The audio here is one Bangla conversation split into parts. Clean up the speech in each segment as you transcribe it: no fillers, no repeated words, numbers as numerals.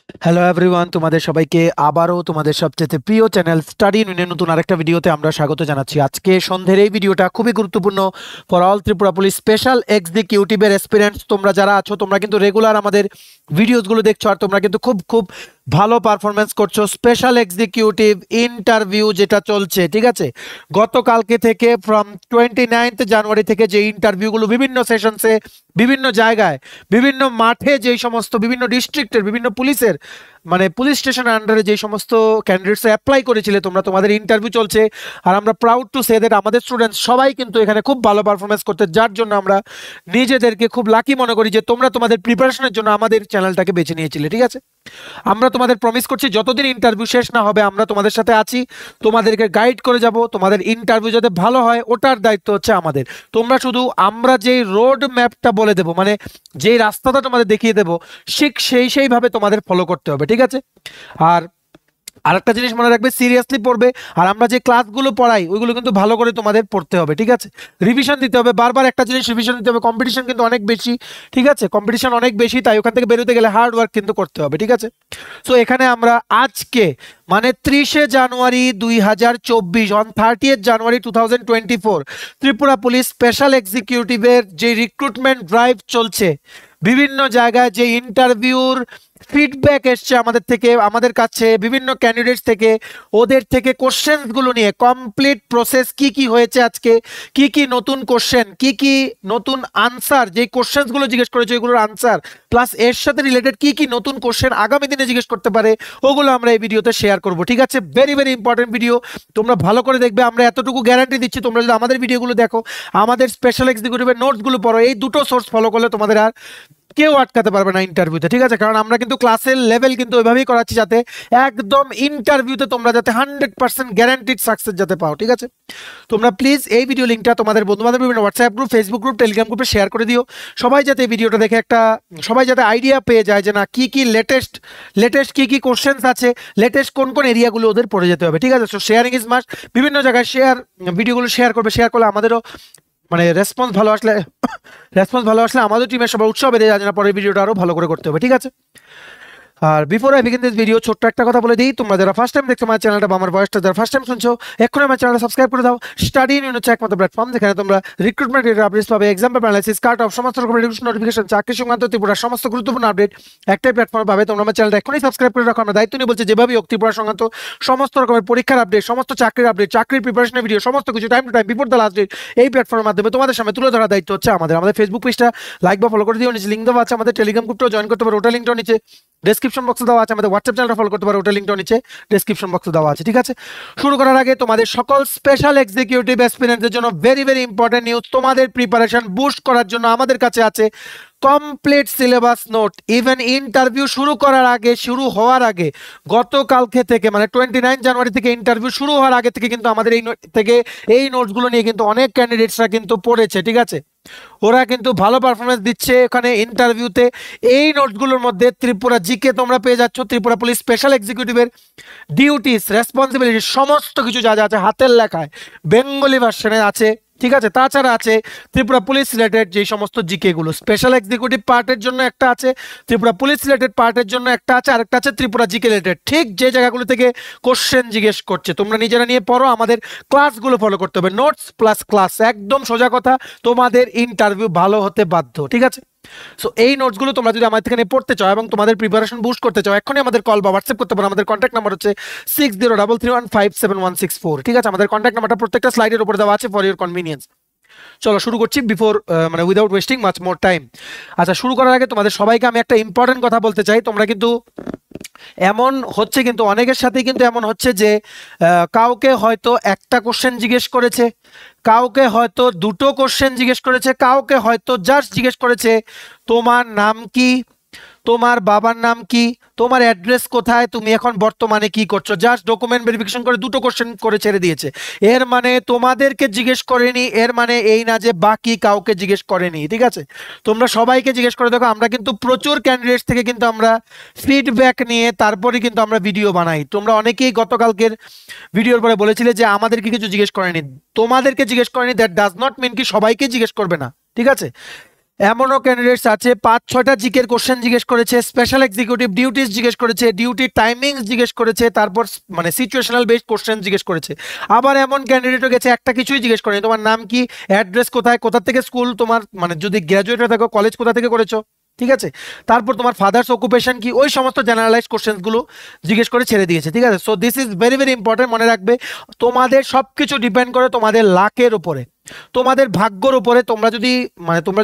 হ্যালো এভরিওয়ান, তোমাদের সবাইকে আবারও তোমাদের সবচেয়ে প্রিয় চ্যানেল স্টাডি ইউনিয়নের নতুন আরেকটা ভিডিওতে আমরা স্বাগত জানাচ্ছি। আজকে সন্ধ্যের এই ভিডিওটা খুবই গুরুত্বপূর্ণ for all Tripura police special এক্সিকিউটিভের অ্যাসপিরেন্টস। তোমরা যারা আছো তোমরা কিন্তু রেগুলার আমাদের ভিডিওসগুলো দেখছো আর তোমরা কিন্তু খুব খুব ভালো পারফরমেন্স করছো। স্পেশাল এক্সিকিউটিভ ইন্টারভিউ যেটা চলছে, ঠিক আছে, গতকালকে থেকে ফ্রম 29 জানুয়ারি থেকে যে ইন্টারভিউগুলো বিভিন্ন সেশনসে, বিভিন্ন জায়গায়, বিভিন্ন মাঠে, যেই সমস্ত বিভিন্ন ডিস্ট্রিক্টের বিভিন্ন পুলিশের মানে পুলিশ স্টেশনের আন্ডারে যে সমস্ত ক্যান্ডিডেটস অ্যাপ্লাই করেছিলে তোমরা, তোমাদের ইন্টারভিউ চলছে। আর আমরা প্রাউড টু সে দ্যাট আমাদের স্টুডেন্টস সবাই কিন্তু এখানে খুব ভালো পারফরমেন্স করতে, যার জন্য আমরা নিজেদেরকে খুব লাকি মনে করি যে তোমরা তোমাদের প্রিপারেশনের জন্য আমাদের চ্যানেলটাকে বেছে নিয়েছিলে। ঠিক আছে, আমরা তোমাদের প্রমিস করছি যতদিন ইন্টারভিউ শেষ না হবে আমরা তোমাদের সাথে আছি, তোমাদেরকে গাইড করে যাব। তোমাদের ইন্টারভিউ যাতে ভালো হয় ওটার দায়িত্ব হচ্ছে আমাদের। তোমরা শুধু আমরা যেই রোড ম্যাপটা বলে দেবো, মানে যেই রাস্তাটা তোমাদের দেখিয়ে দেবো, ঠিক সেইভাবে তোমাদের ফলো করতে হবে। ঠিক আছে, আর আরেকটা জিনিস মনে রাখবে, সিরিয়াসলি পড়বে। আর আমরা যে ক্লাসগুলো পড়াই ওইগুলো কিন্তু ভালো করে তোমাদের পড়তে হবে। ঠিক আছে, রিভিশন দিতে হবে, বারবার একটা জিনিস রিভিশন দিতে হবে। কম্পিটিশন কিন্তু অনেক বেশি, ঠিক আছে, কম্পিটিশন অনেক বেশি, তাই ওখান থেকে বেরোতে গেলে হার্ড ওয়ার্ক কিন্তু করতে হবে। ঠিক আছে, সো এখানে আমরা আজকে মানে 30 জানুয়ারি 2024 on 30 January 2024 Tripura police special এক্সিকিউটিভের যে রিক্রুটমেন্ট ড্রাইভ চলছে, বিভিন্ন জায়গায় যে ইন্টারভিউর ফিডব্যাক এসছে আমাদের থেকে, আমাদের কাছে বিভিন্ন ক্যান্ডিডেটস থেকে, ওদের থেকে কোশ্চেনগুলো নিয়ে কমপ্লিট প্রসেস কি কি হয়েছে আজকে, কি কি নতুন কোশ্চেন, কি কি নতুন আনসার, যে কোশ্চেনগুলো জিজ্ঞেস করেছে ওইগুলোর আনসার, প্লাস এর সাথে রিলেটেড কি কি নতুন কোশ্চেন আগামী দিনে জিজ্ঞেস করতে পারে, ওগুলো আমরা এই ভিডিওতে শেয়ার করব। ঠিক আছে, ভেরি ভেরি ইম্পর্টেন্ট ভিডিও, তোমরা ভালো করে দেখবে। আমরা এতটুকু গ্যারান্টি দিচ্ছি, তোমরা যদি আমাদের ভিডিওগুলো দেখো, আমাদের স্পেশাল এক্সিকিউটিভের নোটসগুলো পড়ো, এই দুটো সোর্স ফলো করলে তোমাদের আর কেউ আটকাতে পারবে না ইন্টারভিউতে। ঠিক আছে, কারণ আমরা কিন্তু ক্লাসের লেভেল কিন্তু ওইভাবেই করাচ্ছি যাতে একদম ইন্টারভিউতে তোমরা যাতে 100% গ্যারান্টিড সাকসেস যাতে পাও। ঠিক আছে, তোমরা প্লিজ এই ভিডিও লিঙ্কটা তোমাদের বন্ধু বান্ধব বিভিন্ন WhatsApp group, Facebook group, Telegram গ্রুপে শেয়ার করে দিও। সবাই যাতে এই ভিডিওটা দেখে একটা, সবাই যাতে আইডিয়া পেয়ে যায় যে না কি কি লেটেস্ট লেটেস্ট কি কি কোশ্চেন্স আছে, লেটেস্ট কোন কোন এরিয়াগুলো ওদের পড়ে যেতে হবে। ঠিক আছে, সো শেয়ারিং ইজ মাস্ট। বিভিন্ন জায়গায় শেয়ার, ভিডিওগুলো শেয়ার করবে, শেয়ার করলে আমাদেরও মানে রেসপন্স ভালো আসলে আমাদের টিমের সবাই উৎসাহ বেড়ে যায়, না পরের ভিডিওটা আরো ভালো করে করতে হবে। ঠিক আছে, আর before I begin this video ছোট্ট একটা কথা বলে দিই, তোমরা যারা ফার্স্ট টাইম দেখছো আমার চ্যানেলটা বা আমার ভয়েসটা যারা ফার্স্ট টাইম শুনছো, এক্ষুনি আমার চ্যানেলটা সাবস্ক্রাইব করে দাও। স্টাডি ইউনিয়ন হচ্ছে একমাত্র প্ল্যাটফর্ম যেখানে তোমরা রিক্রুটমেন্ট রিলেটেড আপডেটস পাবে, exam paper analysis, cut off, সমস্ত রকমের নোটিফিকেশন, চাকরি সংক্রান্ত ত্রিপুরার সমস্ত গুরুত্বপূর্ণ আপডেট একটাই প্ল্যাটফর্মে পাবে। তোমরা আমার চ্যানেলটা এখনই সাবস্ক্রাইব করে রাখো। আমরা দায়িত্ব নিয়ে বলছি, যেভাবে হোক ত্রিপুরা সংক্রান্ত সমস্ত রকমের পরীক্ষার আপডেট, সমস্ত চাকরির আপডেট, চাকরির প্রিপারেশনের ভিডিও, সমস্ত কিছু time to time before the last date এই প্ল্যাটফর্মের মাধ্যমে তোমাদের সামনে তুলে ধরার দায়িত্ব হচ্ছে আমাদের। আমাদের ফেসবুক পেজটা লাইক বা ফলো করে দিও, নিচে লিঙ্ক দেওয়া আছে। আমাদের টেলিগ্রাম গ্রুপটাও জয়েন করতে পারো, ওটা লিঙ্কটাও নিচে ডেসক্রিপশন বক্সে দেওয়া আছে। আমাদের হোয়াটসঅ্যাপ চ্যানেলটা ফলো করতে পারো, ওটা লিঙ্কটাও নিচে ডেসক্রিপশন বক্সে দেওয়া আছে। ঠিক আছে, শুরু করার আগে তোমাদের সকল স্পেশাল এক্সিকিউটিভ অ্যাসপিরেন্টদের জন্য ভেরি ভেরি ইম্পর্টেন্ট নিউজ। তোমাদের প্রিপারেশন বুস্ট করার জন্য আমাদের কাছে আছে complete syllabus note. Even interview শুরু করার আগে, শুরু হওয়ার আগে, গতকালকে থেকে মানে 29 জানুয়ারি থেকে ইন্টারভিউ শুরু হওয়ার আগে থেকে কিন্তু আমাদের এই নোটসগুলো নিয়ে কিন্তু অনেক ক্যান্ডিডেটসরা কিন্তু পড়েছে। ঠিক আছে, ওরা কিন্তু ভালো পারফরমেন্স দিচ্ছে এখানে ইন্টারভিউতে। এই নোটসগুলোর মধ্যে ত্রিপুরা জিকে তোমরা পেয়ে যাচ্ছ, ত্রিপুরা পুলিশ স্পেশাল এক্সিকিউটিভের ডিউটিস, রেসপন্সিবিলিটি, সমস্ত কিছু যা যা আছে হাতের লেখায় বেঙ্গলি ভার্সনে আছে। ঠিক আছে, তাছাড়া আছে ত্রিপুরা পুলিশ রিলেটেড যে সমস্ত জিকে গুলো, স্পেশাল এক্সিকিউটিভ পার্টের জন্য একটা আছে, ত্রিপুরা পুলিশ রিলেটেড পার্টের জন্য একটা আছে, আরেকটা আছে ত্রিপুরা জিকে রিলেটেড। ঠিক যে জায়গাগুলো থেকে কোশ্চেন জিজ্ঞেস করছে তোমরা নিজেরা নিয়ে পড়ো, আমাদের ক্লাসগুলো ফলো করতে হবে। নোটস প্লাস ক্লাস, একদম সোজা কথা, তোমাদের ইন্টারভিউ ভালো হতে বাধ্য। ঠিক আছে, সো এই নোটসগুলো তোমরা যদি আমার থেকে পড়তে চাও এবং তোমাদের প্রিপারেশন বুস্ট করতে চাও, এখনই আমাদের কল বা হোয়াটসঅ্যাপ করতে পারো। আমাদের কন্ট্যাক্ট নাম্বার হচ্ছে 6033157164। ঠিক আছে, আমাদের কন্ট্যাক্ট নাম্বারটা প্রত্যেকটা স্লাইডের উপরে দেওয়া আছে ফর ইউর কনভিনিয়েন্স। চলো শুরু করছি বিফোর মানে without wasting much more time. আচ্ছা, শুরু করার আগে তোমাদের সবাইকে আমি একটা ইম্পর্টেন্ট কথা বলতে চাই। তোমরা কিন্তু এমন হচ্ছে, কিন্তু অনেকের সাথেই কিন্তু এমন হচ্ছে যে কাউকে হয়তো একটা কোশ্চেন জিজ্ঞেস করেছে, কাউকে হয়তো দুটো কোশ্চেন জিজ্ঞেস করেছে, কাউকে হয়তো জাস্ট জিজ্ঞেস করেছে তোমার নাম কি, তোমার বাবার নাম কি, তোমার অ্যাড্রেস কোথায়, তুমি এখন বর্তমানে কি করছো, জাস্ট ডকুমেন্ট ভেরিফিকেশন করে দুটো কোশ্চেন করে ছেড়ে দিয়েছে। এর মানে তোমাদেরকে জিজ্ঞেস করেনি, এর মানে এই না যে বাকি কাউকে জিজ্ঞেস করেনি। ঠিক আছে, তোমরা সবাইকে জিজ্ঞেস করে দেখো। আমরা কিন্তু প্রচুর ক্যান্ডিডেটস থেকে কিন্তু আমরা ফিডব্যাক নিয়ে তারপরে কিন্তু আমরা ভিডিও বানাই। তোমরা অনেকেই গতকালকের ভিডিওর পরে বলেছিলে যে আমাদেরকে কিছু জিজ্ঞেস করেনি, তোমাদেরকে জিজ্ঞেস করেনি, দ্যাট ডাজ নট মিন কি সবাইকে জিজ্ঞেস করবে না। ঠিক আছে, এমনও ক্যান্ডিডেটস আছে 5-6টা জিকের কোশ্চেন জিজ্ঞেস করেছে, স্পেশাল এক্সিকিউটিভ ডিউটিস জিজ্ঞেস করেছে, ডিউটি টাইমিংস জিজ্ঞেস করেছে, তারপর মানে সিচুয়েশনাল বেসড কোশ্চেন জিজ্ঞেস করেছে। আবার এমন ক্যান্ডিডেটও গেছে একটা কিছুই জিজ্ঞেস করেনি, তোমার নাম কি, অ্যাড্রেস কোথায়, কোথা থেকে স্কুল, তোমার মানে যদি গ্র্যাজুয়েট হয়ে থাকো কলেজ কোথা থেকে করেছো, ঠিক আছে, তারপর তোমার ফাদার্স অকুপেশন কি, ওই সমস্ত জেনারেলাইজ কোশ্চেনগুলো জিজ্ঞেস করে ছেড়ে দিয়েছে, ঠিক আছে। So this is very very important, মনে রাখবে তোমাদের সবকিছু ডিপেন্ড করে তোমাদের লাকের উপরে, তোমাদের ভাগ্যর উপরে। তোমরা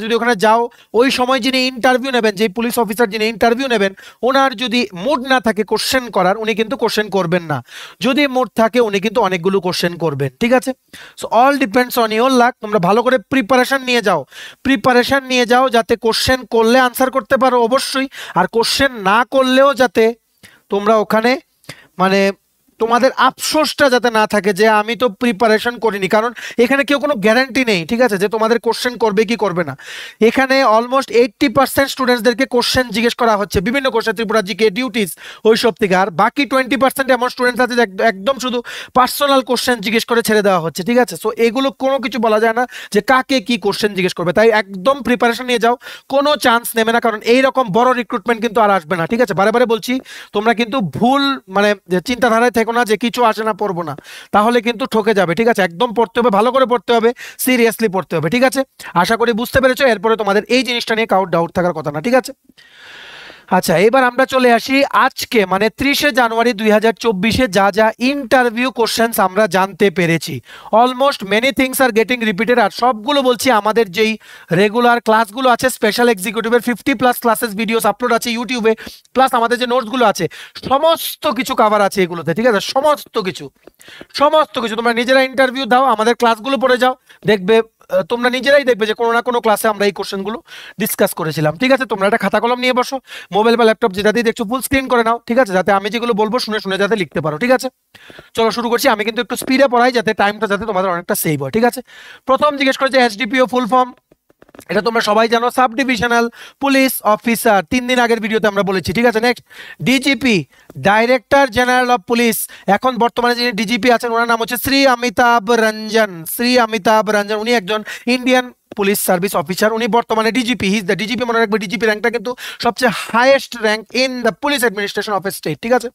যদি ওখানে যাও, ওই সময় যিনি ইন্টারভিউ নেবেন, যে পুলিশ অফিসার যিনি ইন্টারভিউ নেবেন, ওনার যদি মুড না থাকে কোশ্চেন করার, উনি কিন্তু কোশ্চেন করবেন না। যদি মুড থাকে উনি কিন্তু অনেকগুলো কোশ্চেন করবেন, ঠিক আছে। So all depends on your lakh. তোমরা ভালো করে প্রিপারেশন নিয়ে যাও যাতে কোশ্চেন করলে আনসার করতে পারো অবশ্যই, আর কোশ্চেন না করলেও যাতে তোমরা ওখানে মানে তোমাদের আফসোসটা যাতে না থাকে যে আমি তো প্রিপারেশন করিনি, কারণ এখানে কেউ কোনো গ্যারান্টি নেই, ঠিক আছে, যে তোমাদের কোশ্চেন করবে কি করবে না। এখানে অলমোস্ট 80% স্টুডেন্টসদেরকে কোশ্চেন জিজ্ঞেস করা হচ্ছে, বিভিন্ন কোশ্চেন, ত্রিপুরা জিকে, ডিউটিস, ওই সব থেকে। আর বাকি 20% এমন স্টুডেন্টস আছে একদম শুধু পার্সোনাল কোশ্চেন জিজ্ঞেস করে ছেড়ে দেওয়া হচ্ছে, ঠিক আছে। সো এগুলো কোনো কিছু বলা যায় না যে কাকে কি কোশ্চেন জিজ্ঞেস করবে, তাই একদম প্রিপারেশন নিয়ে যাও, কোনো চান্স নেবে না, কারণ এইরকম বড় রিক্রুটমেন্ট কিন্তু আর আসবে না, ঠিক আছে। বারে বারে বলছি, তোমরা কিন্তু ভুল মানে চিন্তাধারায় থেকো না যে কিছু আসে না, পড়বো না, তাহলে কিন্তু ঠকে যাবে, ঠিক আছে। একদম পড়তে হবে, ভালো করে পড়তে হবে, সিরিয়াসলি পড়তে হবে, ঠিক আছে। আশা করি বুঝতে পেরেছো। এরপরে তোমাদের এই জিনিসটা নিয়ে কাউট ডাউট থাকার কথা না, ঠিক আছে। আচ্ছা, এবার আমরা চলে আসি আজকে মানে 30শে জানুয়ারি 2024-এ যা যা ইন্টারভিউ কোশ্চেন্স আমরা জানতে পেরেছি। Almost many things are getting repeated, আর সবগুলো বলছি আমাদের যেই রেগুলার ক্লাসগুলো আছে, স্পেশাল এক্সিকিউটিভের 50+ ক্লাসেস ভিডিওস আপলোড আছে ইউটিউবে, প্লাস আমাদের যে নোটসগুলো আছে সমস্ত কিছু কভার আছে এগুলোতে, ঠিক আছে। সমস্ত কিছু তোমরা নিজেরা ইন্টারভিউ দাও, আমাদের ক্লাসগুলো পড়ে যাও, দেখবে তোমরা নিজেরাই দেখবে যে কোনো না কোনো ক্লাসে আমরা এই কোশ্চেনগুলো ডিসকাস করেছিলাম, ঠিক আছে। তোমরা একটা খাতা কলম নিয়ে বসো, মোবাইল বা ল্যাপটপ যেটাতেই দেখছো ফুল স্ক্রিন করে নাও, ঠিক আছে, যাতে আমি যেগুলো বলবো শুনে শুনে যাতে লিখতে পারো, ঠিক আছে। চলো শুরু করছি। আমি কিন্তু একটু স্পিডে পড়াই যাতে টাইমটা যাতে তোমাদের অনেকটা সেভ হয়, ঠিক আছে। প্রথম জিজ্ঞেস করেছে এসডিপিও ফুল ফর্ম, এটা তোমরা সবাই জানো, সাব ডিভিশনাল পুলিশ অফিসার, 3 দিন আগের ভিডিওতে আমরা বলেছি, ঠিক আছে। Next DGP, director general of police, এখন বর্তমানে যিনি ডিজিপি আছেন ওনার নাম হচ্ছে শ্রী অমিতাভ রঞ্জন, উনি একজন ইন্ডিয়ান পুলিশ সার্ভিস অফিসার, উনি বর্তমানে DGP, he is the DGP. মনে রাখবে ডিজিপি র্যাঙ্কটা কিন্তু সবচেয়ে highest rank in the police administration of a state, ঠিক আছে।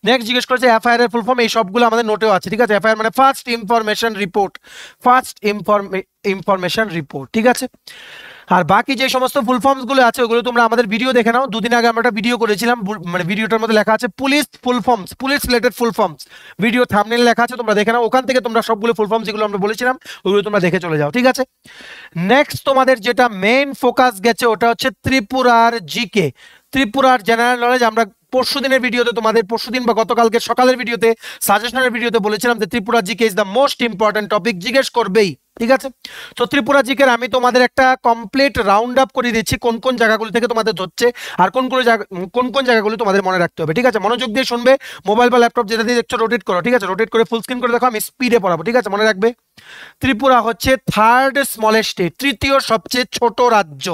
নেক্সট জিজ্ঞেস করেছে এফআইআর এর ফুল ফর্ম, এই সবগুলো আমাদের নোটেও আছে, ঠিক আছে। এফআইআর মানে ফার্স্ট ইনফরমেশন রিপোর্ট, ঠিক আছে। আর বাকি যে সমস্ত ফুল ফর্মস গুলো আছে ওগুলো তোমরা আমাদের ভিডিও দেখে নাও, দুদিন আগে আমরা একটা ভিডিও করেছিলাম, মানে ভিডিওটার মধ্যে লেখা আছে পুলিশ ফুল ফর্মস, পুলিশ রিলেটেড ফুল ফর্মস, ভিডিও থাম্বনেইল লেখা আছে, তোমরা দেখে নাও, ওখান থেকে তোমরা সবগুলো ফুল ফর্মস যেগুলো আমরা বলেছিলাম ওগুলো তোমরা দেখে চলে যাও, ঠিক আছে। নেক্সট তোমাদের যেটা মেইন ফোকাস গেছে ওটা হচ্ছে ত্রিপুরার জিকে, ত্রিপুরার জেনারেল নলেজ। আমরা পরশুদিনের ভিডিওতে তোমাদের পরশুদিন বা গতকালকে সকালের ভিডিওতে সাজেশনের ভিডিওতে বলেছিলাম যে Tripura GK is the most important topic, জিজ্ঞেস করবেই, ঠিক আছে। তো ত্রিপুরা জিকের আমি তোমাদের একটা কমপ্লিট রাউন্ড আপ করে দিচ্ছি কোন কোন জায়গাগুলো থেকে তোমাদের ধরছে আর কোন কোন জায়গাগুলো তোমাদের মনে রাখতে হবে, ঠিক আছে। মনোযোগ দিয়ে শুনবে, মোবাইল বা ল্যাপটপ যেটা দিয়ে দেখছো রোটেট করো, ঠিক আছে, রোটেট করে ফুল স্ক্রিন করে দেখো, আমি স্পিডে পড়াবো, ঠিক আছে। মনে রাখবে ত্রিপুরা হচ্ছে থার্ড স্মলেস্ট স্টেট, তৃতীয় সবচেয়ে ছোট রাজ্য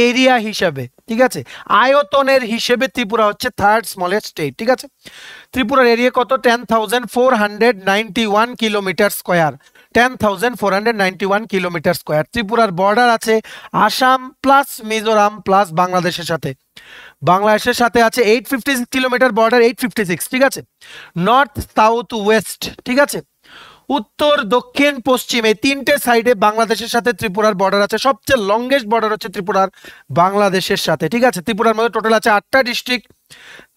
এরিয়া হিসেবে, ঠিক আছে। আয়তনের হিসেবে ত্রিপুরা হচ্ছে থার্ড স্মলেস্ট স্টেট, ঠিক আছে। ত্রিপুরার এরিয়া কত? 10,491 কিলোমিটার স্কোয়ার, 10,491 কিলোমিটার স্কোয়ার। ত্রিপুরার বর্ডার আছে আসাম প্লাস মিজোরাম প্লাস বাংলাদেশের সাথে, বাংলাদেশের সাথে আছে 856 কিলোমিটার বর্ডার, 856, ঠিক আছে। নর্থ সাউথ ওয়েস্ট, ঠিক আছে, উত্তর দক্ষিণ পশ্চিম এই তিনটে সাইডে বাংলাদেশের সাথে ত্রিপুরার বর্ডার আছে। সবচেয়ে লংগেস্ট বর্ডার হচ্ছে ত্রিপুরার বাংলাদেশের সাথে, ঠিক আছে। ত্রিপুরার মধ্যে টোটাল আছে 8টা ডিস্ট্রিক্ট,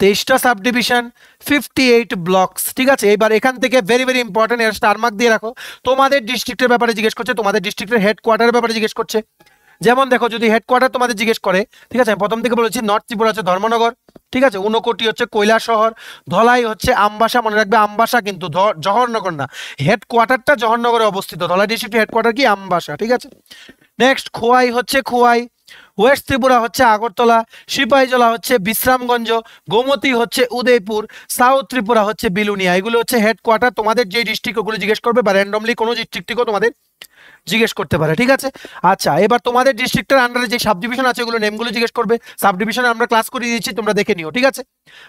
23টা সাব ডিভিশন, 58 ব্লকস, ঠিক আছে। এবার এখান থেকে ভেরি ভেরি ইম্পর্টেন্ট, এর স্টার মার্ক দিয়ে রাখো, তোমাদের ডিস্ট্রিক্টের ব্যাপারে জিজ্ঞেস করছে, তোমাদের ডিস্ট্রিক্টের হেডকোয়ার্টারের ব্যাপারে জিজ্ঞেস করছে। যেমন দেখো যদি হেডকোয়ার্টার তোমাদের জিজ্ঞেস করে, ঠিক আছে, প্রথম থেকে বলেছি নর্থ ত্রিপুরা হচ্ছে ধর্মনগর, ঠিক আছে, ঊনকোটি হচ্ছে কৈলাসহর, ধলাই হচ্ছে আমবাসা, মনে রাখবে আমবাসা কিন্তু জওহরনগর না, হেডকোয়ার্টারটা জওহরনগরে অবস্থিত, ধলাই ডিস্ট্রিক্টের হেডকোয়ার্টার কি আমবাসা, ঠিক আছে। নেক্সট খোয়াই হচ্ছে খোয়াই, ওয়েস্ট ত্রিপুরা হচ্ছে আগরতলা, সিপাহীজলা হচ্ছে বিশ্রামগঞ্জ, গোমতী হচ্ছে উদয়পুর, সাউথ ত্রিপুরা হচ্ছে বিলুনিয়া। এগুলো হচ্ছে হেডকোয়ার্টার। তোমাদের যে ডিস্ট্রিক্ট ওগুলো জিজ্ঞেস করবে বা র্যান্ডমলি কোনো ডিস্ট্রিক্টকেও তোমাদের জিজ্ঞেস করতে পারে, ঠিক আছে। আচ্ছা, এবার তোমাদের ডিস্ট্রিক্টের আন্ডারে যে সাব ডিভিশন আছে ওগুলো নেমগুলো জিজ্ঞেস করবে। সাব ডিভিশনে আমরা ক্লাস করে দিয়েছি, তোমরা দেখে নিও, ঠিক আছে।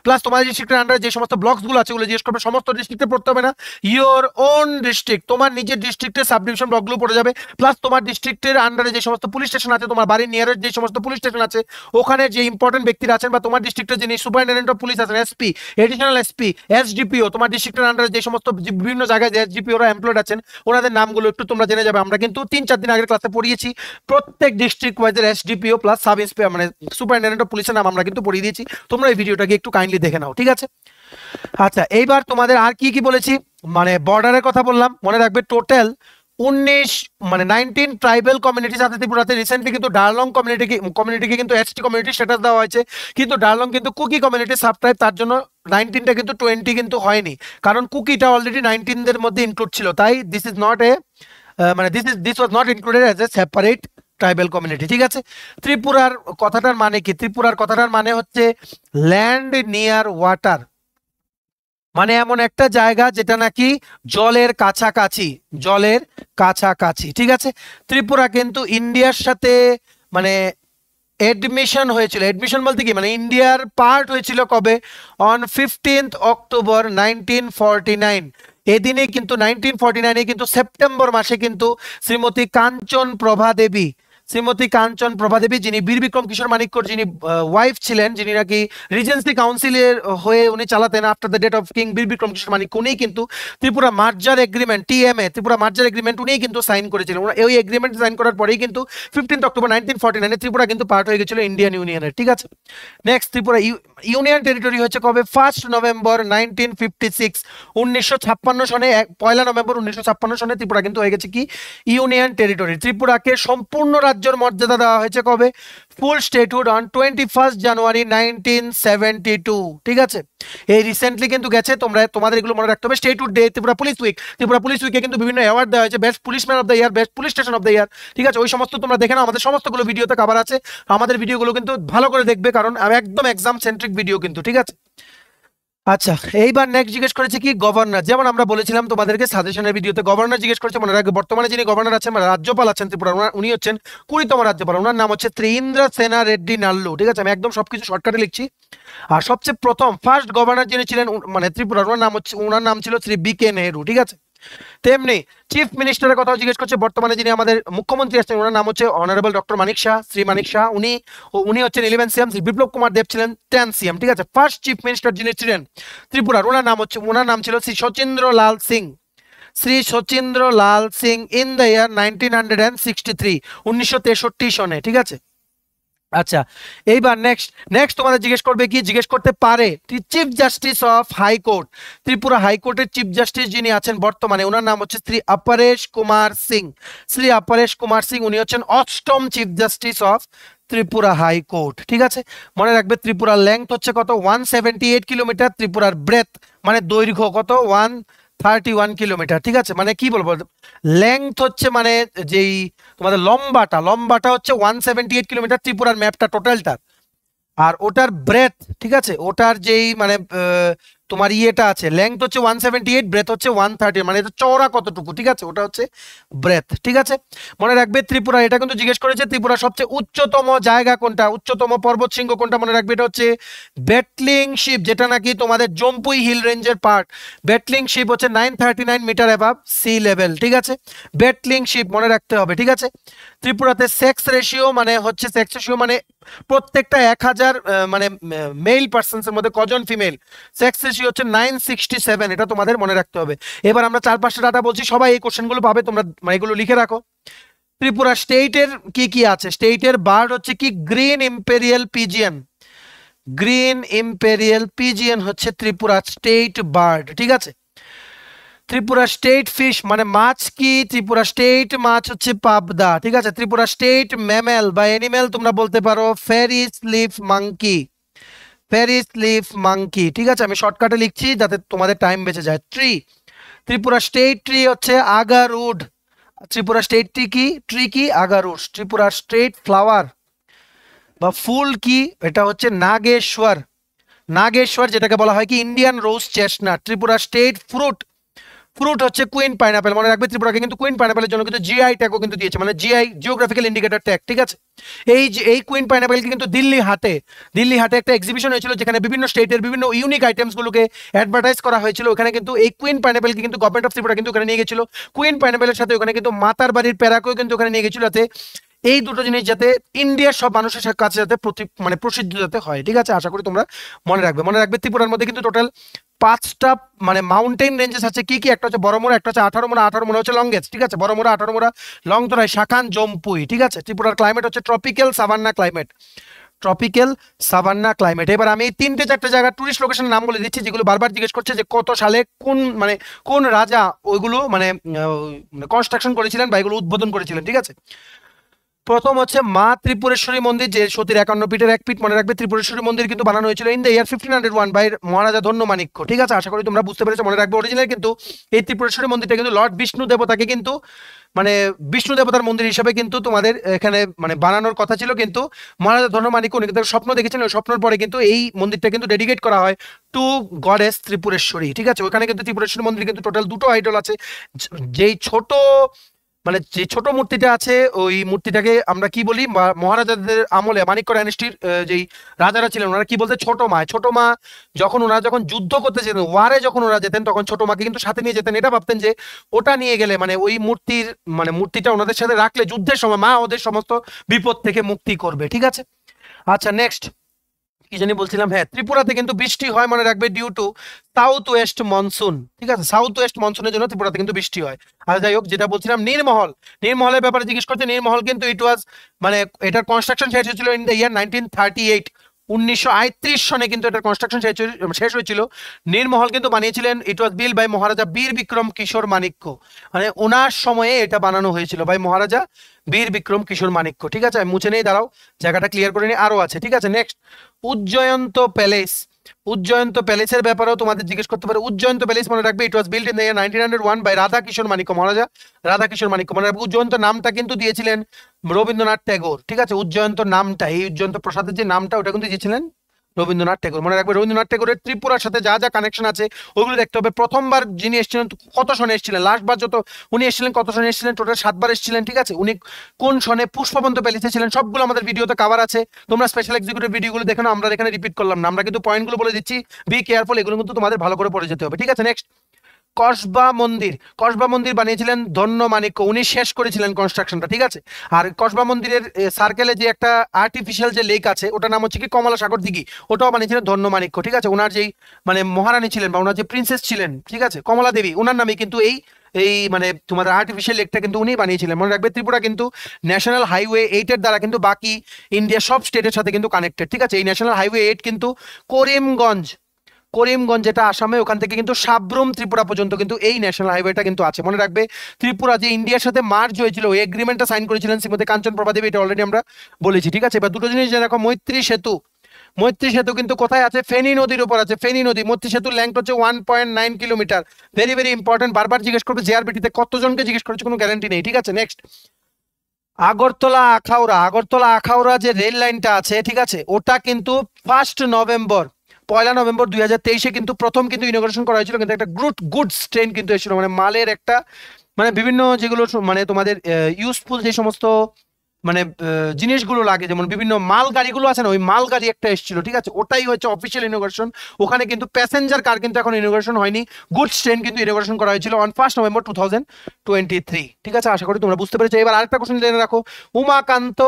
প্লাস তোমাদের ডিস্ট্রিক্টের আন্ডারে যে সমস্ত ব্লকস গুলো আছে ওগুলো জিজ্ঞেস করবে। সমস্ত ডিস্ট্রিক্টে পড়তে হবে না, ইওর ওন ডিস্ট্রিক্ট, তোমার নিজের ডিস্ট্রিক্টের সাব ডিভিশন ব্লকগুলো পড়ে যাবে। প্লাস তোমার ডিস্ট্রিক্টের আন্ডারে যে সমস্ত পুলিশ স্টেশন আছে, তোমার বাড়ির নিয়ারেস্ট যে সমস্ত পুলিশ স্টেশন আছে ওখানে যে ইম্পর্টেন্ট ব্যক্তিরা আছেন বা তোমার ডিস্ট্রিক্টের যিনি সুপারিনটেন্ডেন্ট অফ পুলিশ আছেন, এসপি, এডিশনাল এসপি, এসডিপিও, তোমার ডিস্ট্রিক্টের আন্ডারে যে সমস্ত বিভিন্ন জায়গায় যে এসডিপিওরা এমপ্লয়েড আছেন ওনাদের নামগুলো একটু তোমরা জেনে যাবে। আমরা কিন্তু 3-4 দিন আগের ক্লাসে পড়িয়েছি প্রত্যেক ডিস্ট্রিক্ট ওয়াইজের এসডিপিও প্লাস সাব ইন্সপেক্টর মানে সুপারিনটেন্ডেন্ট অফ পুলিশের নাম আমরা কিন্তু পড়িয়ে দিয়েছি। তোমরা এই ভিডিওটাকে একটু কাইন্ডলি দেখে নাও, ঠিক আছে। আচ্ছা, এইবার তোমাদের আর কি কি বলেছি, মানে বর্ডারের কথা বললাম, মনে রাখবে টোটাল 19 ট্রাইবাল কমিউনিটিস আছে ত্রিপুরাতে। রিসেন্টলি কিন্তু ডারলং কমিউনিটিকে কিন্তু এসটি কমিউনিটি স্ট্যাটাস দেওয়া হয়েছে, কিন্তু ডারলং কিন্তু কুকি কমিউনিটি সাবট্রাইব, তার জন্য 19টা কিন্তু 20 কিন্তু হয়নি, কারণ কুকিটা অলরেডি 19দের মধ্যে ইনক্লুড ছিল, তাই দিস ইজ নট এ মানে this was not included as a separate tribal community, ঠিক আছে। ত্রিপুরার কথাটার মানে কি? ত্রিপুরার কথাটার মানে হচ্ছে ল্যান্ড নিয়ার ওয়াটার, মানে এমন একটা জায়গা যেটা নাকি জলের কাছাকাছি, জলের কাছাকাছি, ঠিক আছে। ত্রিপুরা কিন্তু ইন্ডিয়ার সাথে মানে এডমিশন হয়েছিল, এডমিশন বলতে কি মানে ইন্ডিয়ার পার্ট হয়েছিল কবে? On 15th October 1949। এদিনে কিন্তু 1949-এ কিন্তু সেপ্টেম্বর মাসে কিন্তু শ্রীমতী কাঞ্চন প্রভা দেবী, শ্রীমতী কাঞ্চন প্রভা দেবী যিনি বীর বিক্রম কিশোর মানিক্যর যিনি ওয়াইফ ছিলেন, যিনি নাকি রিজেন্সি কাউন্সিলের হয়ে উনি চালাতেন after the date of king Bir Bikram Kishore Manikya, উনি কিন্তু Tripura merger agreement TMA, Tripura merger agreement উনি কিন্তু সাইন করেছিলেন। এই এগ্রিমেন্ট সাইন করার পরেই কিন্তু 15th অক্টোবর 1949-এ ত্রিপুরা কিন্তু পার্ট হয়ে গেছিল ইন্ডিয়ান ইউনিয়নের, ঠিক আছে। নেক্সট, ত্রিপুরা ইউনিয়ন টেরিটরি হয়েছে কবে? 1 নভেম্বর 1956। 1956 সনে 1 নভেম্বর 1956 সনে ত্রিপুরা কিন্তু হয়ে গেছে কি ইউনিয়ন টেরিটরি। ত্রিপুরাকে সম্পূর্ণ রাজ্যের মর্যাদা দেওয়া হয়েছে কবে? ফুল স্টেটহুড অন 21 জানুয়ারি 1972, ঠিক আছে। এই রিসেন্টলি কিন্তু গেছে, তোমাদের এগুলো মনে রাখতে হবে। Statehood day, Tripura police week, Tripura police উইকে কিন্তু বিভিন্ন অ্যাওয়ার্ড দেওয়া হয়েছে, best policeman of the year, best police station of the year, ঠিক আছে। ওই সমস্ত তোমরা দেখে নাও, আমাদের সমস্তগুলো ভিডিওতে কভার আছে। আমাদের ভিডিওগুলো কিন্তু ভালো করে দেখবে, কারণ একদম এক্সাম সেন্ট্রিক ভিডিও কিন্তু, ঠিক আছে। আচ্ছা, এইবার নেক্সট জিজ্ঞেস করেছে কি গভর্নর, যেমন আমরা বলেছিলাম তোমাদেরকে সাজেশনের ভিডিওতে, গভর্নর জিজ্ঞেস করেছে। মনে রাখবে বর্তমানে যিনি গভর্নর আছেন মানে রাজ্যপাল আছেন ত্রিপুরা, উনি হচ্ছেন 20তম রাজ্যপাল, ওনার নাম হচ্ছে ত্রিইন্দ্র সেনা রেড্ডি নাল্লু, ঠিক আছে। আমি একদম সবকিছু শর্টকাটে লিখছি। আর সবচেয়ে প্রথম ফার্স্ট গভর্নর যিনি ছিলেন মানে ত্রিপুরার, ওনার নাম ছিল শ্রী বি কে নেহরু, ঠিক আছে। তেমনি চিফ মিনিস্টারের কথাও জিজ্ঞেস করছে, বর্তমানে যিনি আমাদের মুখ্যমন্ত্রী আছেন ওনার নাম হচ্ছে অনারেবল ডক্টর মানিক শাহ, শ্রী মানিক শাহ, উনি হচ্ছেন 11 সিএম, শ্রী বিপ্লব কুমার দেব ছিলেন 10 সিএম, ঠিক আছে। ফার্স্ট চিফ মিনিস্টার যিনি ছিলেন ত্রিপুরার ওনার নাম ছিল শ্রী শচীন্দ্র লাল সিং, শ্রী শচীন্দ্র লাল সিং ইন দ্য ইয়ার 1963, 1963 সনে, ঠিক আছে। আচ্ছা, এইবার নেক্সট তোমাদের জিজ্ঞেস করবে কি, জিজ্ঞেস করতে পারে chief justice of high court, Tripura হাইকোর্টের চিফ জাস্টিস যিনি আছেন বর্তমানে ওনার নাম হচ্ছে শ্রী অপরেশ কুমার সিং, শ্রী অপরেশ কুমার সিং, উনি হচ্ছেন 8ম chief justice of Tripura high court, ঠিক আছে। মনে রাখবে ত্রিপুরার লেংথ হচ্ছে কত? 178 কিলোমিটার, ত্রিপুরার ব্রেথ মানে দৈর্ঘ্য কত? 131 কিলোমিটার, ঠিক আছে। মানে কি বলবো, লেংথ হচ্ছে মানে যেই তোমাদের লম্বাটা হচ্ছে 178 কিলোমিটার ত্রিপুরার ম্যাপটা টোটালটা, আর ওটার ব্রেথ, ঠিক আছে, ওটার যেই মানে তোমার ইয়েটা আছে লেংথ হচ্ছে 178, ব্রেথ হচ্ছে 130, মানে এটা চওড়া কতটুকু, ঠিক আছে, ওটা হচ্ছে ব্রেথ, ঠিক আছে। মনে রাখবে ত্রিপুরা, এটা কিন্তু জিজ্ঞেস করেছে ত্রিপুরার সবচেয়ে উচ্চতম জায়গা কোনটা, উচ্চতম পর্বত শৃঙ্গ কোনটা? মনে রাখবে এটা হচ্ছে বেটলিং শিপ, যেটা নাকি তোমাদের জম্পুই হিল রেঞ্জের পার্ট। বেটলিং শিপ হচ্ছে 939 মিটার অ্যাবাভ সি লেভেল, ঠিক আছে। বেটলিং শিপ মনে রাখতে হবে, ঠিক আছে। ত্রিপুরাতে সেক্স রেশিও মানে প্রত্যেকটা 1000 মানে মেল পার্সনসের মধ্যে কজন ফিমেল, সেক্স রেশিও হচ্ছে 967, এটা তোমাদের মনে রাখতে হবে। এবার আমরা 4-5টা ডাটা বলছি, সবাই এই কোশ্চেনগুলো পাবে, তোমরা এগুলো লিখে রাখো। ত্রিপুরা স্টেটের কি আছে? স্টেটের বার্ড হচ্ছে কি green imperial pigeon, green imperial pigeon হচ্ছে ত্রিপুরা স্টেট বার্ড, ঠিক আছে। ত্রিপুরা স্টেট ফিশ মানে মাছ কি? ত্রিপুরা স্টেট মাছ হচ্ছে পাবদা, ঠিক আছে। ত্রিপুরা স্টেট ম্যামেল বা অ্যানিমেল তোমরা বলতে পারো Ferris leaf monkey, Ferris leaf monkey, ঠিক আছে। আমি শর্টকাটে লিখছি যাতে তোমাদের টাইম বেঁচে যায়। ত্রিপুরা স্টেট ট্রি হচ্ছে আগারউড, ত্রিপুরা স্টেট ট্রি কি আগারউড। ত্রিপুরা স্টেট ফ্লাওয়ার বা ফুল কি? এটা হচ্ছে নাগেশ্বর, যেটাকে বলা হয় কি ইন্ডিয়ান রোজ চেস্টনাট। ত্রিপুরা স্টেট ফ্রুট হচ্ছে কুইন পাইনাপেল, মনে রাখবে ত্রিপুরাকে কিন্তু কুইন পাইনাপেলের জন্য কিন্তু জিআই ট্যাগও কিন্তু দিয়েছে, মানে জিআই জিওগ্রাফিক্যাল ইন্ডিকেটর ট্যাগ, ঠিক আছে। এই কুইন পাইনাপেলকে কিন্তু দিল্লি হাটে একটা এক্সিবিশন হয়েছিল যেখানে বিভিন্ন স্টেটের বিভিন্ন ইউনিক আইটেমস গুলোকে অ্যাডভার্টাইজ করা হয়েছিল। ওখানে কিন্তু এই কুইন পাইনাপেলকে কিন্তু গভর্নমেন্ট অফ ত্রিপুরা কিন্তু ওখানে নিয়ে গেছিল। কুইন পাইনাপেলের সাথে ওখানে কিন্তু মাতার বাড়ির প্যারাকেও কিন্তু ওখানে নিয়ে গেছিল, যাতে এই দুটো জিনিস যাতে ইন্ডিয়ার সব মানুষের কাছে যাতে মানে প্রসিদ্ধ যাতে হয়, ঠিক আছে। আশা করি তোমরা মনে রাখবে ত্রিপুরার মধ্যে কিন্তু টোটাল 5টা মানে মাউন্টেন রেঞ্জেস আছে। কি একটা হচ্ছে বড়মোড়া, একটা হচ্ছে 18মোড়া, 18মোড়া হচ্ছে লংগেস্ট, ঠিক আছে। বড়মোড়া, 18মোড়া, লংতরাই, শাখান, জম্পুই, ঠিক আছে। ত্রিপুরার ক্লাইমেট হচ্ছে ট্রপিক্যাল সাভান্না ক্লাইমেট। এবার আমি এই 3-4টে জায়গা টুরিস্ট লোকেশনের নাম বলে দিচ্ছি, যেগুলো বারবার জিজ্ঞেস করছে যে কত সালে কোন রাজা ওইগুলো মানে কনস্ট্রাকশন করেছিলেন বা এগুলো উদ্বোধন করেছিলেন, ঠিক আছে। প্রথম হচ্ছে মা ত্রিপুরেশ্বরী মন্দির, যে সতীর 51 পিঠের 1 পিঠ, মনে রাখবে ত্রিপুরেশ্বরী মন্দির কিন্তু বানানো হয়েছিল ইন দ্য ইয়ার 1501 বাই মহারাজা ধন্যমাণিক্য, ঠিক আছে। আশা করি তোমরা বুঝতে পেরেছো, মনে রাখবে অরিজিনাল কিন্তু এই ত্রিপুরেশ্বরী মন্দিরটা কিন্তু লর্ড বিষ্ণু দেবতাকে কিন্তু মানে বিষ্ণু দেবতার মন্দির হিসেবে কিন্তু তোমাদের এখানে মানে বানানোর কথা ছিল, কিন্তু মহারাজা ধন্যমাণিক্য উনি কিন্তু স্বপ্ন দেখেছিলেন, ওই স্বপ্নের পরে কিন্তু এই মন্দিরটা কিন্তু ডেডিকেট করা হয় টু গডেস ত্রিপুরেশ্বরী, ঠিক আছে। ওখানে কিন্তু ত্রিপুরেশ্বরী মন্দির কিন্তু টোটাল 2টো আইডল আছে। যেই ছোট মানে যে ছোট মূর্তিটা আছে ওই মূর্তিটাকে আমরা কি বলি, মহারাজাদের আমলে মানিক্য ডাইনেস্টির যেই রাজারা ছিলেন ওনারা কি বলতে ছোট মা যখন ওনারা যখন যুদ্ধ করতে যেতেন, ওয়ারে যখন ওরা যেতেন, তখন ছোট মাকে কিন্তু সাথে নিয়ে যেতেন। এটা ভাবতেন যে ওটা নিয়ে গেলে মানে ওই মূর্তিটা ওনাদের সাথে রাখলে যুদ্ধের সময় মা ওদের সমস্ত বিপদ থেকে মুক্তি করবে, ঠিক আছে। আচ্ছা নেক্সট কি জানি বলছিলাম, হ্যাঁ ত্রিপুরাতে কিন্তু বৃষ্টি হয়, মনে রাখবে due to south west monsoon, ঠিক আছে। সাউথ ওয়েস্ট মনসুনের জন্য ত্রিপুরাতে কিন্তু বৃষ্টি হয়। আর যাই হোক, যেটা বলছিলাম নীরমহলের ব্যাপারে জিজ্ঞেস করছে। নীরমহল কিন্তু ইট ওয়াজ মানে এটার কনস্ট্রাকশন শেষ হয়েছিল ইন দ্য ইয়ার 1938, 1938 সনে কিন্তু এটার কনস্ট্রাকশন শেষ হয়েছিল। নীরমহল কিন্তু বানিয়েছিলেন, ইট ওয়াজ বিল্ড বাই মহারাজা বীর বিক্রম কিশোর মাণিক্য, মানে ওনার সময়ে এটা বানানো হয়েছিল বাই মহারাজা বীর বিক্রম কিশোর মাণিক্য, ঠিক আছে। আমি মুছে নেই, দাঁড়াও জায়গাটা ক্লিয়ার করে নিই, আরো আছে, ঠিক আছে। নেক্সট উজ্জয়ন্ত প্যালেসের ব্যাপারেও তোমাদের জিজ্ঞেস করতে পারে। উজ্জয়ন্ত প্যালেস মনে রাখবে it was build in the year 1901 by Radha Kishore Manikya, Maharaja Radha Kishore Manikya, মনে রাখবে। উজ্জয়ন্ত নামটা কিন্তু দিয়েছিলেন রবীন্দ্রনাথ ট্যাগোর, ঠিক আছে। উজ্জয়ন্ত নামটা, এই উজ্জয়ন্ত প্রসাদের যে নামটা ওটা কিন্তু দিয়েছিলেন রবীন্দ্রনাথ ট্যাগোর, মনে রাখবে। রবীন্দ্রনাথ ট্যাগোরের ত্রিপুরার সাথে যা যা কানেকশন আছে ওগুলো দেখতে হবে। প্রথমবার যিনি এসেছিলেন কত সনে এসেছিলেন, লাস্টবার যত উনি এসেছিলেন কত সনে এসেছিলেন, টোটাল 7বার এসেছিলেন, ঠিক আছে। উনি কোন সনে পুষ্পবন্ত প্যালেসে ছিলেন সবগুলো আমাদের ভিডিওতে কভার আছে, তোমরা স্পেশাল এক্সিকিউটিভ ভিডিওগুলো দেখো না, আমরা এখানে রিপিট করলাম না, আমরা কিন্তু পয়েন্টগুলো বলে দিচ্ছি, বি কেয়ারফুল, এগুলো কিন্তু তোমাদের ভালো করে পড়ে যেতে হবে, ঠিক আছে। নেক্সট কসবা মন্দির বানিয়েছিলেন ধন্যমাণিক্য, উনি শেষ করেছিলেন কনস্ট্রাকশনটা, ঠিক আছে। আর কসবা মন্দিরের সার্কেলে যে একটা আর্টিফিশিয়াল যে লেক আছে ওটার নাম হচ্ছে কি কমলা সাগর দিঘি, ওটাও বানিয়েছিলেন ধন্যমাণিক্য, ঠিক আছে। ওনার যেই মানে মহারানী ছিলেন বা ওনার যে প্রিন্সেস ছিলেন, ঠিক আছে, কমলা দেবী, ওনার নামে কিন্তু এই মানে তোমাদের আর্টিফিশিয়াল লেকটা কিন্তু উনি বানিয়েছিলেন, মনে রাখবে। ত্রিপুরা কিন্তু ন্যাশনাল হাইওয়ে 8-এর দ্বারা কিন্তু বাকি ইন্ডিয়া সব স্টেটের সাথে কিন্তু কানেক্টেড, ঠিক আছে। এই ন্যাশনাল হাইওয়ে 8 কিন্তু করিমগঞ্জ যেটা আসামে, ওখান থেকে কিন্তু সাব্রুম ত্রিপুরা পর্যন্ত কিন্তু এই ন্যাশনাল হাইওয়েটা কিন্তু আছে, মনে রাখবে। ত্রিপুরা যে ইন্ডিয়ার সাথে মার্জ হয়েছিল ওই এগ্রিমেন্টটা সাইন করেছিলেন শ্রীমতী কাঞ্চন প্রভা দেবী, এটা অলরেডি আমরা বলেছি, ঠিক আছে। এবার দুটো জিনিস দেখো, মৈত্রী সেতু কিন্তু কোথায় আছে, ফেনী নদীর উপর আছে, মৈত্রী সেতুর লেংথ হচ্ছে 1.9 কিলোমিটার, ভেরি ভেরি ইম্পর্টেন্ট, বারবার জিজ্ঞেস করবে জেআরবিটিতে কতজনকে জিজ্ঞেস করেছে কোনো গ্যারান্টি নেই, ঠিক আছে। নেক্সট আগরতলা আখাউড়া যে রেল লাইনটা আছে, ঠিক আছে, ওটা কিন্তু 1 নভেম্বর 2023-এ কিন্তু প্রথম কিন্তু ইনোগ্রেশন করা হয়েছিল, কিন্তু একটা গুডস ট্রেন কিন্তু এসেছিল, মানে মালের একটা মানে বিভিন্ন যেগুলো মানে তোমাদের ইউজফুল যে সমস্ত মানে জিনিসগুলো লাগে, যেমন বিভিন্ন মাল গাড়িগুলো আছে না, ওই মাল গাড়ি একটা এসেছিল, ঠিক আছে। ওটাই হচ্ছে অফিসিয়াল ইনোগ্রেশন, ওখানে কিন্তু প্যাসেঞ্জার কার কিন্তু এখন ইনোগ্রেশন হয়নি, গুডস ট্রেন কিন্তু ইনোগ্রেশন করা হয়েছিল অন 1 নভেম্বর 2023, ঠিক আছে। আশা করি তোমরা বুঝতে পেরেছো। এবার আরেকটা কোশ্চেন জেনে রাখো, উমাকান্ত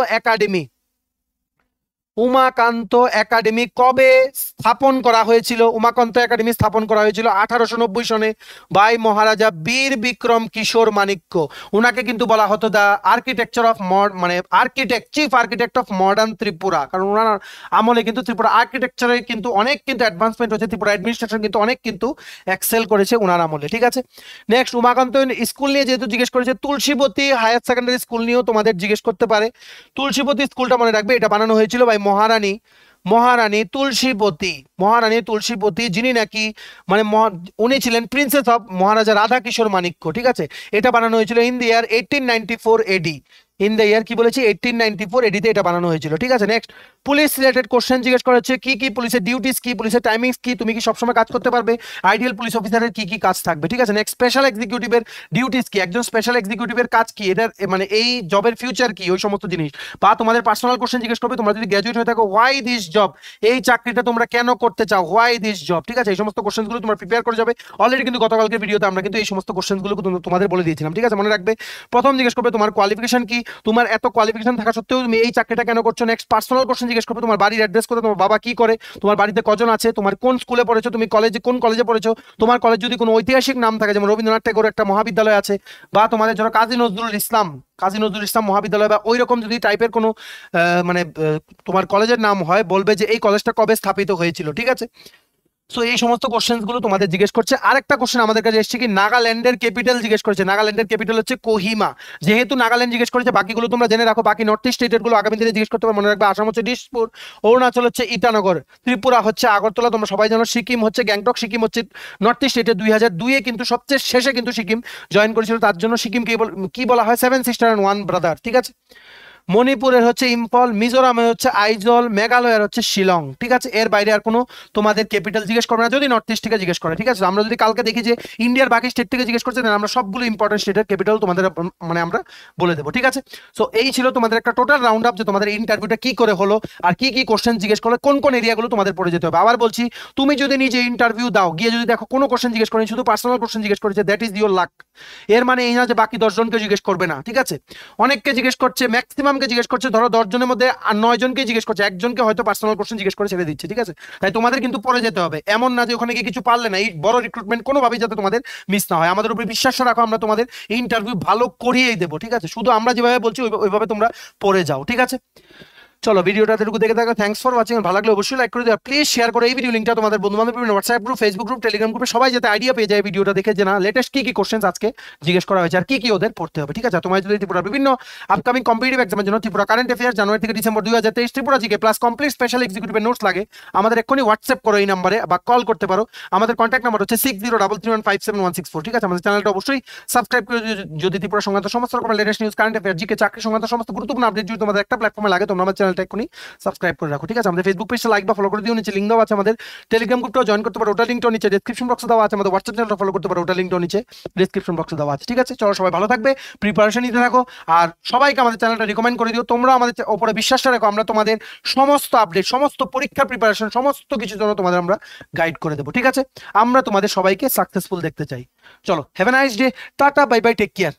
একাডেমি কবে স্থাপন করা হয়েছিল? উমাকান্ত একাডেমি স্থাপন করা হয়েছিল 1890 সনে বাই মহারাজা বীর বিক্রম কিশোর মাণিক্য, ওনাকে কিন্তু বলা হতো the chief architect of modern Tripura, কারণ ওনার আমলে কিন্তু ত্রিপুরা আর্কিটেকচারে কিন্তু অনেক কিন্তু অ্যাডভান্সমেন্ট হয়েছে, ত্রিপুরা অ্যাডমিনিস্ট্রেশন কিন্তু অনেক কিন্তু এক্সেল করেছে ওনার আমলে, ঠিক আছে। নেক্সট উমাকান্ত স্কুল নিয়ে যেহেতু জিজ্ঞেস করেছে, তুলসীবতী হায়ার সেকেন্ডারি স্কুল নিয়েও তোমাদের জিজ্ঞেস করতে পারে। তুলসীবতী স্কুলটা মনে রাখবে এটা বানানো হয়েছিল ভাই মহারানী তুলসীবতী, যিনি নাকি মানে উনি ছিলেন প্রিন্সেস অফ মহারাজা রাধা কিশোর মাণিক্য, ঠিক আছে। এটা বানানো হয়েছিল in the year 1894 AD, in the year কি বলেছি 1894 এডিতে এটা বানানো হয়েছিল। ঠিক আছে, নেক্সট পুলিশ রিলেটেড কোশ্চেন জিজ্ঞেস করা হচ্ছে কি কি পুলিশের ডিউটিস কি, পুলিশের টাইমিংস কি, তুমি কি সবসময় কাজ করতে পারবে, আইডিয়াল পুলিশ অফিসারের কি কি কাজ থাকবে। ঠিক আছে, নেক্সট স্পেশাল এক্সিকিউটিভের ডিউটিস কি, একজন স্পেশাল এক্সিকিউটিভের কাজ কি, এটার মানে এই জবের ফিউচার কি, ওই সমস্ত জিনিস। বা তোমাদের পার্সোনাল কোশ্চেন জিজ্ঞেস করবে, তোমরা যদি গ্র্যাজুয়েট হয়ে থাকো হোয়াই দিস জব, এই চাকরিটা তোমরা কেন করতে চাও, হোয়াই দিস জব। ঠিক আছে, এই সমস্ত কোশ্চেনগুলো তোমরা প্রিপেয়ার করে যাবে। অলরেডি কিন্তু গতকালকের ভিডিওতে আমরা কিন্তু এই সমস্ত কোশ্চেনগুলো তোমাদের বলে দিয়েছিলাম। ঠিক আছে, মনে রাখবে। প্রথম জিজ্ঞেস করবে তোমার কোয়ালিফিকেশন কি, তোমার এত কোয়ালিফিকেশন থাকা সত্ত্বেও তুমি এই চাকরিটা কেন করছো। নেক্সট পার্সোনাল কোশ্চেন জিজ্ঞেস করবে, তোমার বাড়ির অ্যাড্রেস কোথায়, তোমার বাবা কি করে, তোমার বাড়িতে কজন আছে, তোমার কোন স্কুলে পড়েছো, তুমি কলেজে কোন কলেজে পড়েছো, তোমার কলেজ যদি কোনো ঐতিহাসিক নাম থাকে যেমন রবীন্দ্রনাথ ঠাকুর একটা মহাবিদ্যালয় আছে, বা তোমাদের ধরো কাজী নজরুল ইসলাম মহাবিদ্যালয়, বা ওই রকম যদি টাইপের কোনো মানে তোমার কলেজের নাম হয়, বলবে যে এই কলেজটা কবে স্থাপিত হয়েছিল। ঠিক আছে, সো এই সমস্ত কোশ্চেন্স গুলো তোমাদের জিজ্ঞেস করছে। আরেকটা কোশ্চেন আমাদের কাছে এসেছে কি, নাগাল্যান্ডের ক্যাপিটাল জিজ্ঞেস করেছে। নাগাল্যান্ডের ক্যাপিটাল হচ্ছে কোহিমা। যেহেতু নাগাল্যান্ড জিজ্ঞেস করেছে, বাকিগুলো তোমরা জেনে রাখো। বাকি নর্থ ইস্ট স্টেটের গুলো আগামী দিনে জিজ্ঞেস করতে পারো, মনে রাখবে। আসাম হচ্ছে দিসপুর, অরুণাচল হচ্ছে ইটানগর, ত্রিপুরা হচ্ছে আগরতলা, তোমরা সবাই জানো। সিকিম হচ্ছে গ্যাংটক, সিকিম হচ্ছে নর্থ ইস্ট স্টেটে 2002-এ কিন্তু সবচেয়ে শেষে কিন্তু সিকিম জয়েন করেছিল, তার জন্য সিকিমকে কি বলা হয়, 7 সিস্টার অ্যান্ড 1 ব্রাদার। ঠিক আছে, মণিপুরের হচ্ছে ইম্ফল, মিজোরামের হচ্ছে আইজল, মেঘালয়ের হচ্ছে শিলং। ঠিক আছে, এর বাইরে আর কোনো তোমাদের ক্যাপিটাল জিজ্ঞেস করবে না যদি নর্থ ইস্ট থেকে জিজ্ঞেস করে। ঠিক আছে, আমরা যদি কালকে দেখি যে ইন্ডিয়ার বাকি স্টেট থেকে জিজ্ঞেস করছে, আমরা সবগুলো ইম্পর্টেন্ট স্টেটের ক্যাপিটাল তোমাদের মানে আমরা বলে দেবো। ঠিক আছে, সো এই ছিল তোমাদের একটা টোটাল রাউন্ড আপ যে তোমাদের ইন্টারভিউটা কি করে হলো, আর কি কি কোশ্চেন জিজ্ঞেস করলে কোন কোন এরিয়াগুলো তোমাদের পড়ে যেতে হবে। আবার বলছি, তুমি যদি নিজে ইন্টারভিউ দাও, গিয়ে যদি দেখো কোনো কোশ্চেন জিজ্ঞেস করেনি, শুধু পার্সোনাল কোশ্চেন জিজ্ঞেস করেছে, দ্যাট ইজ ইউর লাক। এর মানে এই না যে বাকি 10 জনকে জিজ্ঞেস করবে না। ঠিক আছে, অনেককে জিজ্ঞেস করছে, ম্যাক্সিমামকে জিজ্ঞেস করছে, ধরো 10 জনের মধ্যে 9 জনকে জিজ্ঞেস করছে, একজনকে হয়তো পার্সোনাল কোশ্চেন জিজ্ঞেস করে ছেড়ে দিচ্ছে। ঠিক আছে, তাই তোমাদের কিন্তু পরে যেতে হবে, এমন না যে ওখানে গিয়ে কিছু পারলে না। এই বড় রিক্রুটমেন্ট কোনোভাবেই যাতে তোমাদের মিস না হয়, আমাদের উপর বিশ্বাস রাখো, আমরা তোমাদের ইন্টারভিউ ভালো করিয়েই দেবো। ঠিক আছে, শুধু আমরা যেভাবে বলছি ওইভাবে তোমরা পড়ে যাও। ঠিক আছে, চলো ভিডিওটা এতটুকু দেখে থাকো। Thanks for watching. ভালো লাগলে অবশ্যই লাইক করে দিও, প্লিজ শেয়ার করো এই ভিডিও লিঙ্কটা তোমাদের বন্ধু বান্ধব, বিভিন্ন WhatsApp group, Facebook group, Telegram গ্রুপে সবাই যাতে আইডিয়া পেয়ে যায় ভিডিওটা দেখে, যে না লেটেস্ট কি কি কোশ্চেন্স আজকে জিজ্ঞেস করা হয়েছে আর কি কি ওদের পড়তে হবে। ঠিক আছে, তোমার যদি ত্রিপুরা বিভিন্ন আপকামিং কম্পিটিটিভ এক্সামের জন্য ত্রিপুরা কারেন্ট অ্যাফেয়ার্স জানুয়ারি থেকে ডিসেম্বর 2023 Tripura GK plus complete special এক্সিকিউটিভের নোটস লাগে, আমাদের এক্ষুনি হোয়াটসঅ্যাপ করো এই নাম্বারে, বা কল করতে পারো। আমাদের কন্ট্যাক্ট নাম্বার হচ্ছে 6033157164। ঠিক আছে, আমাদের চ্যানেলটা অবশ্যই সাবস্ক্রাইব করে যদি ত্রিপুরা সংক্রান্ত সমস্ত রকমের latest news, current affairs, GK, চাকরি সংক্রান্ত সমস্ত গুরুত্বপূর্ণ আপডেট যদি তোমাদের একটা প্ল্যাটফর্মে লাগে, তোমরা আমার চ্যানেলটা এক্ষুনি সাবস্ক্রাইব করে রাখো। ঠিক আছে, আমাদের ফেসবুক পেজটা লাইক বা ফলো করে দিও, নিচে লিঙ্ক দেওয়া আছে। আমাদের টেলিগ্রাম গ্রুপটাও জয়েন করতে পারো, ওটা লিঙ্কটাও নিচে ডেসক্রিপশন বক্সে দেওয়া আছে। আমাদের হোয়াটসঅ্যাপ চ্যানেলটা ফলো করতে পারো, ওটা লিঙ্কটাও নিচে ডেসক্রিপশন বক্সে দেওয়া আছে। ঠিক আছে, চলো সবাই ভালো থাকবে, প্রিপারেশন নিতে থাকো, আর সবাইকে আমাদের চ্যানেলটা রিকমেন্ড করে দিও। তোমরা আমাদের উপরে বিশ্বাসটা রাখো, আমরা তোমাদের সমস্ত আপডেট, সমস্ত পরীক্ষার প্রিপারেশন, সমস্ত কিছুর জন্য তোমাদের আমরা গাইড করে দেবো। ঠিক আছে, আমরা তোমাদের সবাইকে সাকসেসফুল দেখতে চাই। চলো, have a nice day, tata, bye bye, take care.